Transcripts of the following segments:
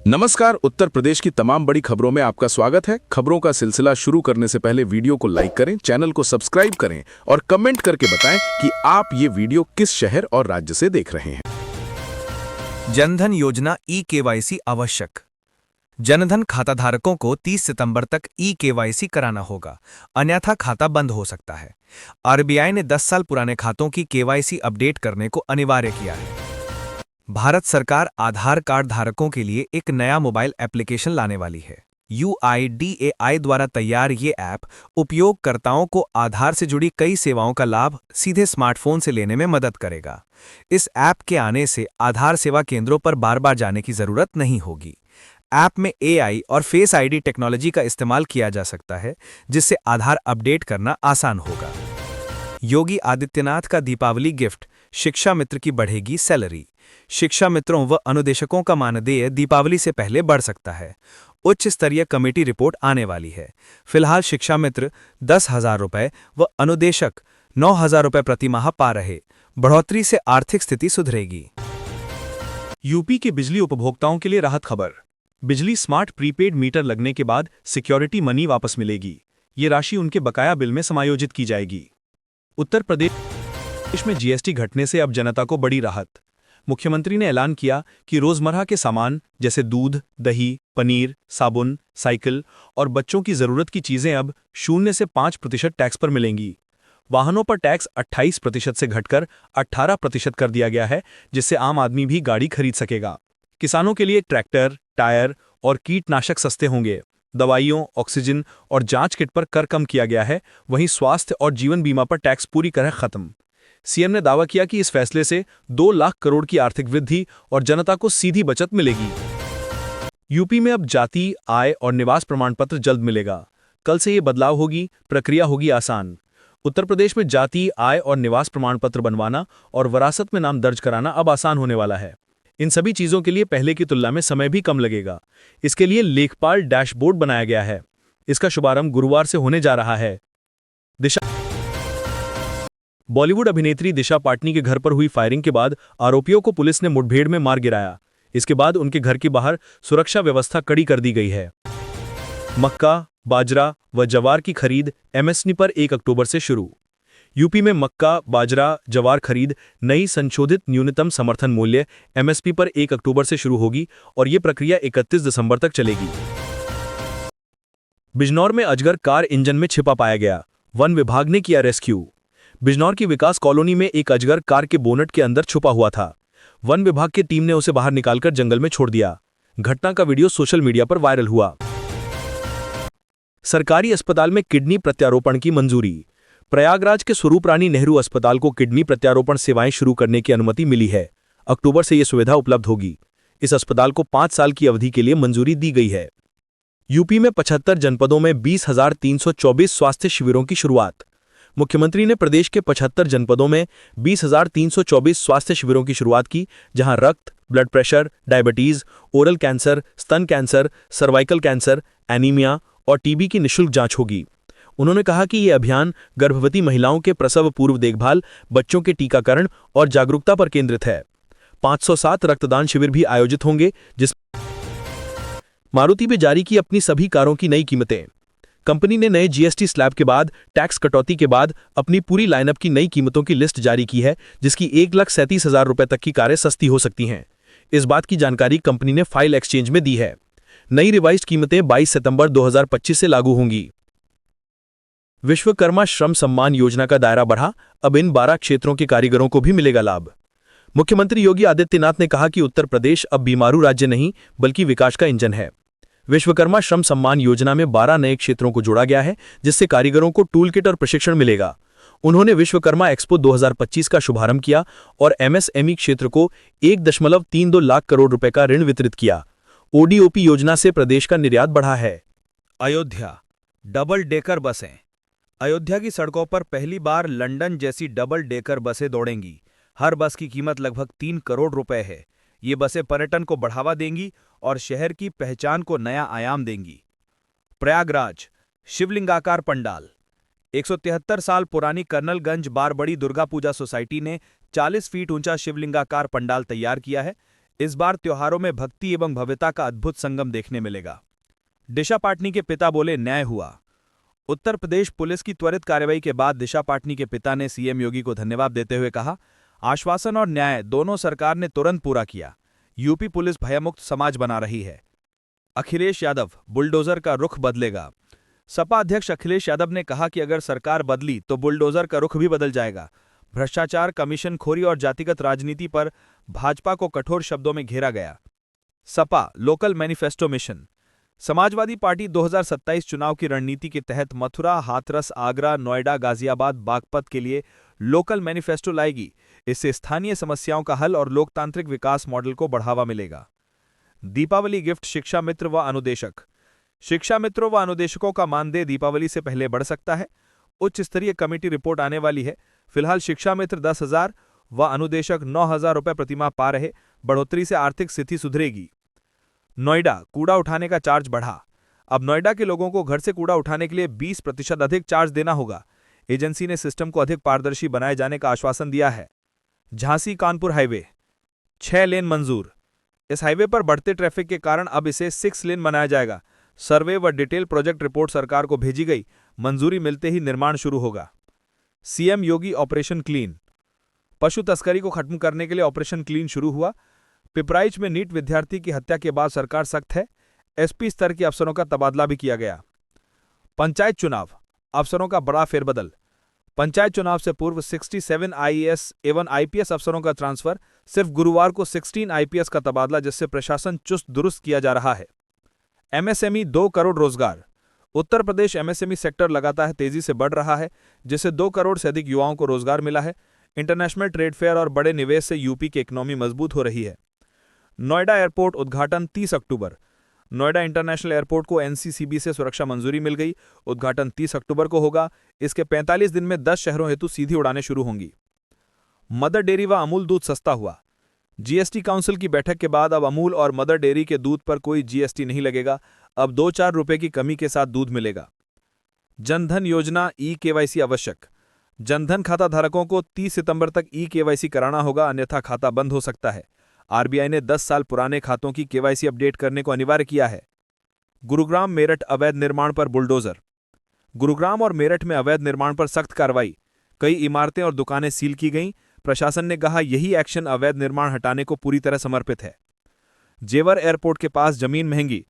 नमस्कार। उत्तर प्रदेश की तमाम बड़ी खबरों में आपका स्वागत है। खबरों का सिलसिला शुरू करने से पहले वीडियो को लाइक करें, चैनल को सब्सक्राइब करें और कमेंट करके बताएं कि आप ये वीडियो किस शहर और राज्य से देख रहे हैं। जनधन योजना ई-केवाईसी आवश्यक। जनधन खाताधारकों को 30 सितंबर तक ई-केवाईसी कराना होगा, अन्यथा खाता बंद हो सकता है। आरबीआई ने 10 साल पुराने खातों की केवाईसी अपडेट करने को अनिवार्य किया है। भारत सरकार आधार कार्ड धारकों के लिए एक नया मोबाइल एप्लीकेशन लाने वाली है। UIDAI द्वारा तैयार ये ऐप उपयोगकर्ताओं को आधार से जुड़ी कई सेवाओं का लाभ सीधे स्मार्टफोन से लेने में मदद करेगा। इस ऐप के आने से आधार सेवा केंद्रों पर बार बार जाने की जरूरत नहीं होगी। ऐप में AI और फेस ID टेक्नोलॉजी का इस्तेमाल किया जा सकता है, जिससे आधार अपडेट करना आसान होगा। योगी आदित्यनाथ का दीपावली गिफ्ट, शिक्षा मित्र की बढ़ेगी सैलरी। शिक्षा मित्रों व अनुदेशकों का मानदेय दीपावली से पहले बढ़ सकता है। उच्च स्तरीय कमेटी रिपोर्ट आने वाली है। फिलहाल शिक्षा मित्र 10,000 रुपये व अनुदेशक 9,000 रुपये प्रति माह पा रहे। बढ़ोतरी से आर्थिक स्थिति सुधरेगी। यूपी के बिजली उपभोक्ताओं के लिए राहत खबर। बिजली स्मार्ट प्रीपेड मीटर लगने के बाद सिक्योरिटी मनी वापस मिलेगी। ये राशि उनके बकाया बिल में समायोजित की जाएगी। उत्तर प्रदेश में जीएसटी घटने से अब जनता को बड़ी राहत। मुख्यमंत्री ने ऐलान किया कि रोजमर्रा के सामान जैसे दूध, दही, पनीर, साबुन, साइकिल और बच्चों की जरूरत की चीजें अब 0 से 5% टैक्स पर मिलेंगी। वाहनों पर टैक्स 28% से घटकर 18% कर दिया गया है, जिससे आम आदमी भी गाड़ी खरीद सकेगा। किसानों के लिए ट्रैक्टर, टायर और कीटनाशक सस्ते होंगे। दवाइयों, ऑक्सीजन और जांच किट पर कर कम किया गया है। वहीं स्वास्थ्य और जीवन बीमा पर टैक्स पूरी तरह खत्म। सीएम ने दावा किया कि इस फैसले से 2 लाख करोड़ की आर्थिक वृद्धि और जनता को सीधी बचत मिलेगी। यूपी में अब जाति, आय और निवास प्रमाण पत्र जल्द मिलेगा। कल से ये बदलाव होगी, प्रक्रिया होगी आसान। उत्तर प्रदेश में जाति, आय और निवास प्रमाण पत्र बनवाना और वरासत में नाम दर्ज कराना अब आसान होने वाला है। इन सभी चीजों के लिए पहले की तुलना में समय भी कम लगेगा। इसके लिए लेखपाल डैशबोर्ड बनाया गया है। इसका शुभारंभ गुरुवार से होने जा रहा है। बॉलीवुड अभिनेत्री दिशा पाटनी के घर पर हुई फायरिंग के बाद आरोपियों को पुलिस ने मुठभेड़ में मार गिराया। इसके बाद उनके घर के बाहर सुरक्षा व्यवस्था कड़ी कर दी गई है। मक्का, बाजरा व जवार की खरीद MSP पर 1 अक्टूबर से शुरू। यूपी में मक्का, बाजरा, जवार खरीद नई संशोधित न्यूनतम समर्थन मूल्य MSP पर 1 अक्टूबर से शुरू होगी और ये प्रक्रिया 31 दिसंबर तक चलेगी। बिजनौर में अजगर कार इंजन में छिपा पाया गया। वन विभाग ने किया रेस्क्यू। बिजनौर की विकास कॉलोनी में एक अजगर कार के बोनट के अंदर छुपा हुआ था। वन विभाग की टीम ने उसे बाहर निकालकर जंगल में छोड़ दिया। घटना का वीडियो सोशल मीडिया पर वायरल हुआ। सरकारी अस्पताल में किडनी प्रत्यारोपण की मंजूरी। प्रयागराज के स्वरूप रानी नेहरू अस्पताल को किडनी प्रत्यारोपण सेवाएं शुरू करने की अनुमति मिली है। अक्टूबर से यह सुविधा उपलब्ध होगी। इस अस्पताल को 5 साल की अवधि के लिए मंजूरी दी गई है। यूपी में 75 जनपदों में 20,324 स्वास्थ्य शिविरों की शुरुआत। मुख्यमंत्री ने प्रदेश के 75 जनपदों में 20,324 स्वास्थ्य शिविरों की शुरुआत की, जहां रक्त, blood pressure, diabetes, oral cancer, स्तन कैंसर, सर्वाइकल कैंसर, एनीमिया और टीबी की निःशुल्क जांच होगी। उन्होंने कहा कि यह अभियान गर्भवती महिलाओं के प्रसव पूर्व देखभाल, बच्चों के टीकाकरण और जागरूकता पर केंद्रित है। 507 रक्तदान शिविर भी आयोजित होंगे, जिस मारुति भी जारी की अपनी सभी कारों की नई कीमतें। कंपनी ने नए जीएसटी स्लैब के बाद टैक्स कटौती के बाद अपनी पूरी लाइनअप की नई कीमतों की लिस्ट जारी की है, जिसकी 1,37,000 रुपये तक की कारें सस्ती हो सकती हैं। इस बात की जानकारी कंपनी ने फाइल एक्सचेंज में दी है। नई रिवाइज्ड कीमतें 22 सितंबर 2025 से लागू होंगी। विश्वकर्मा श्रम सम्मान योजना का दायरा बढ़ा, अब इन 12 क्षेत्रों के कारीगरों को भी मिलेगा लाभ। मुख्यमंत्री योगी आदित्यनाथ ने कहा कि उत्तर प्रदेश अब बीमारू राज्य नहीं बल्कि विकास का इंजन है। विश्वकर्मा श्रम सम्मान योजना में 12 नए क्षेत्रों को जोड़ा गया है, जिससे कारीगरों को टूल किट और प्रशिक्षण मिलेगा। उन्होंने विश्वकर्मा एक्सपो 2025 का शुभारंभ किया और MSME क्षेत्र को 1.32 लाख करोड़ रुपए का ऋण वितरित किया। ODOP योजना से प्रदेश का निर्यात बढ़ा है। अयोध्या डबल डेकर बसें। अयोध्या की सड़कों पर पहली बार लंदन जैसी डबल डेकर बसें दौड़ेंगी। हर बस की कीमत लगभग 3 करोड़ रुपए है। ये बसें पर्यटन को बढ़ावा देंगी और शहर की पहचान को नया आयाम देंगी। प्रयागराज शिवलिंगाकार पंडाल। 173 साल पुरानी कर्नलगंज बारबड़ी दुर्गा पूजा सोसाइटी ने 40 फीट ऊंचा शिवलिंगाकार पंडाल तैयार किया है। इस बार त्योहारों में भक्ति एवं भव्यता का अद्भुत संगम देखने मिलेगा। दिशा पाटनी के पिता बोले, न्याय हुआ। उत्तर प्रदेश पुलिस की त्वरित कार्रवाई के बाद दिशा पाटनी के पिता ने सीएम योगी को धन्यवाद देते हुए कहा, आश्वासन और न्याय दोनों सरकार ने तुरंत पूरा किया। यूपी पुलिस भयमुक्त समाज बना रही है। अखिलेश यादव, बुलडोजर का रुख बदलेगा। सपा अध्यक्ष अखिलेश यादव ने कहा कि अगर सरकार बदली तो बुलडोजर का रुख भी बदल जाएगा। भ्रष्टाचार, कमीशनखोरी और जातिगत राजनीति पर भाजपा को कठोर शब्दों में घेरा गया। Sapa local manifesto mission. Samajwadi party 2027 चुनाव की रणनीति के तहत मथुरा, हाथरस, आगरा, नोएडा, गाजियाबाद, बागपत के लिए लोकल मैनिफेस्टो लाएगी। इससे स्थानीय समस्याओं का हल और लोकतांत्रिक विकास मॉडल को बढ़ावा मिलेगा। दीपावली गिफ्ट शिक्षा मित्र व अनुदेशक। शिक्षा मित्रों व अनुदेशकों का मानदेय दीपावली से पहले बढ़ सकता है। उच्च स्तरीय कमेटी रिपोर्ट आने वाली है। फिलहाल शिक्षा मित्र 10,000 व अनुदेशक 9,000 रुपये प्रतिमाह पा रहे। बढ़ोतरी से आर्थिक स्थिति सुधरेगी। नोएडा कूड़ा उठाने का चार्ज बढ़ा। अब नोएडा के लोगों को घर से कूड़ा उठाने के लिए 20% अधिक चार्ज देना होगा। एजेंसी ने सिस्टम को अधिक पारदर्शी बनाए जाने का आश्वासन दिया है। झांसी कानपुर हाईवे 6 लेन मंजूर। इस हाईवे पर बढ़ते ट्रैफिक के कारण अब इसे 6 लेन बनाया जाएगा। सर्वे व डिटेल प्रोजेक्ट रिपोर्ट सरकार को भेजी गई। मंजूरी मिलते ही निर्माण शुरू होगा। सीएम योगी ऑपरेशन क्लीन। पशु तस्करी को खत्म करने के लिए ऑपरेशन क्लीन शुरू हुआ। पिपराइच में नीट विद्यार्थी की हत्या के बाद सरकार सख्त है। एसपी स्तर के अफसरों का तबादला भी किया गया। पंचायत चुनाव, अफसरों का बड़ा फेरबदल। पंचायत चुनाव से पूर्व 67 आईएएस एवं आईपीएस अफसरों का ट्रांसफर। सिर्फ गुरुवार को 16 आईपीएस का तबादला, जिससे प्रशासन चुस्त दुरुस्त किया जा रहा है। एमएसएमई 2 करोड़ रोजगार। उत्तर प्रदेश एमएसएमई सेक्टर लगातार तेजी से बढ़ रहा है, जिससे 2 करोड़ से अधिक युवाओं को रोजगार मिला है। इंटरनेशनल ट्रेड फेयर और बड़े निवेश से यूपी की इकोनॉमी मजबूत हो रही है। नोएडा एयरपोर्ट उद्घाटन 30 अक्टूबर। नोएडा इंटरनेशनल एयरपोर्ट को एनसीसीबी से सुरक्षा मंजूरी मिल गई। उद्घाटन 30 अक्टूबर को होगा। इसके 45 दिन में 10 शहरों हेतु सीधी उड़ानें शुरू होंगी। मदर डेयरी व अमूल दूध सस्ता हुआ। जीएसटी काउंसिल की बैठक के बाद अब अमूल और मदर डेयरी के दूध पर कोई जीएसटी नहीं लगेगा। अब 2-4 रुपए की कमी के साथ दूध मिलेगा। जनधन योजना ई-केवाईसी आवश्यक। जनधन खाता धारकों को 30 सितंबर तक ई-केवाईसी कराना होगा, अन्यथा खाता बंद हो सकता है। आरबीआई ने 10 साल पुराने खातों की केवाईसी अपडेट करने को अनिवार्य किया है। गुरुग्राम मेरठ अवैध निर्माण पर बुलडोजर। गुरुग्राम और मेरठ में अवैध निर्माण पर सख्त कार्रवाई। कई इमारतें और दुकानें सील की गईं। प्रशासन ने कहा, यही एक्शन अवैध निर्माण हटाने को पूरी तरह समर्पित है। जेवर एयरपोर्ट के पास जमीन महंगी।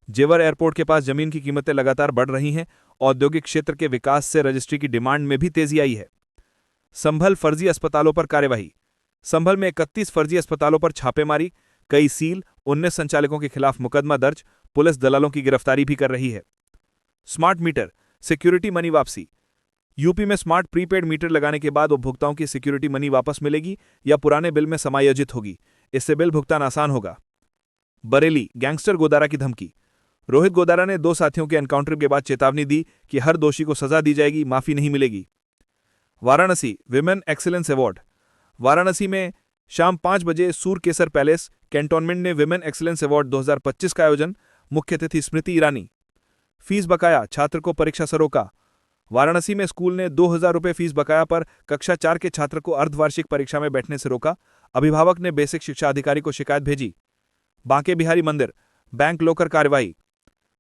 जेवर एयरपोर्ट के पास जमीन की कीमतें लगातार बढ़ रही हैं। औद्योगिक क्षेत्र के विकास से रजिस्ट्री की डिमांड में भी तेजी आई है। संभल फर्जी अस्पतालों पर कार्यवाही। संभल में 31 फर्जी अस्पतालों पर छापेमारी, कई सील, 19 संचालकों के खिलाफ मुकदमा दर्ज। पुलिस दलालों की गिरफ्तारी भी कर रही है। स्मार्ट मीटर, सिक्योरिटी मनी वापसी। यूपी में स्मार्ट प्रीपेड मीटर लगाने के बाद उपभोक्ताओं की सिक्योरिटी मनी वापस मिलेगी या पुराने बिल में समायोजित होगी। इससे बिल भुगतान आसान होगा। बरेली, गैंगस्टर गोदारा की धमकी। रोहित गोदारा ने 2 साथियों के एनकाउंटर के बाद चेतावनी दी कि हर दोषी को सजा दी जाएगी, माफी नहीं मिलेगी। Varanasi, women excellence award. Varanasi में शाम 5 बजे सूरकेसर पैलेस कैंटोनमेंट ने विमेन एक्सीलेंस अवार्ड 2025 का आयोजन। मुख्य अतिथि स्मृति ईरानी। फीस बकाया, छात्र को परीक्षा से रोका। वाराणसी में स्कूल ने 2,000 रुपये फीस बकाया पर कक्षा 4 के छात्र को अर्धवार्षिक परीक्षा में बैठने से रोका। अभिभावक ने बेसिक शिक्षा अधिकारी को शिकायत भेजी। बांके बिहारी मंदिर, बैंक लॉकर कार्रवाई।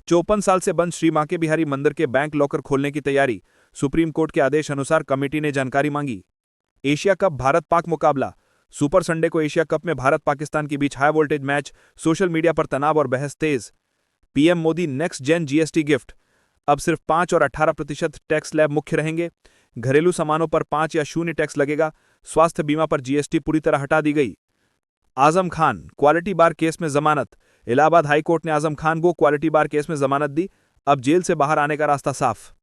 54 साल से बंद श्री बांके बिहारी मंदिर के बैंक लॉकर खोलने की तैयारी। सुप्रीम कोर्ट के आदेश अनुसार कमेटी ने जानकारी मांगी। एशिया कप भारत पाक मुकाबला। सुपर संडे को एशिया कप में भारत पाकिस्तान के बीच high voltage match. Social media पर तनाव और बहस तेज। PM Modi next gen GST gift. अब सिर्फ 5 और 18% टैक्स स्लैब मुख्य रहेंगे। घरेलू सामानों पर 5 या 0 टैक्स लगेगा। स्वास्थ्य बीमा पर जीएसटी पूरी तरह हटा दी गई। आजम खान, क्वालिटी बार केस में जमानत। इलाहाबाद हाईकोर्ट ने आजम खान को क्वालिटी बार केस में जमानत दी। अब जेल से बाहर आने का रास्ता साफ।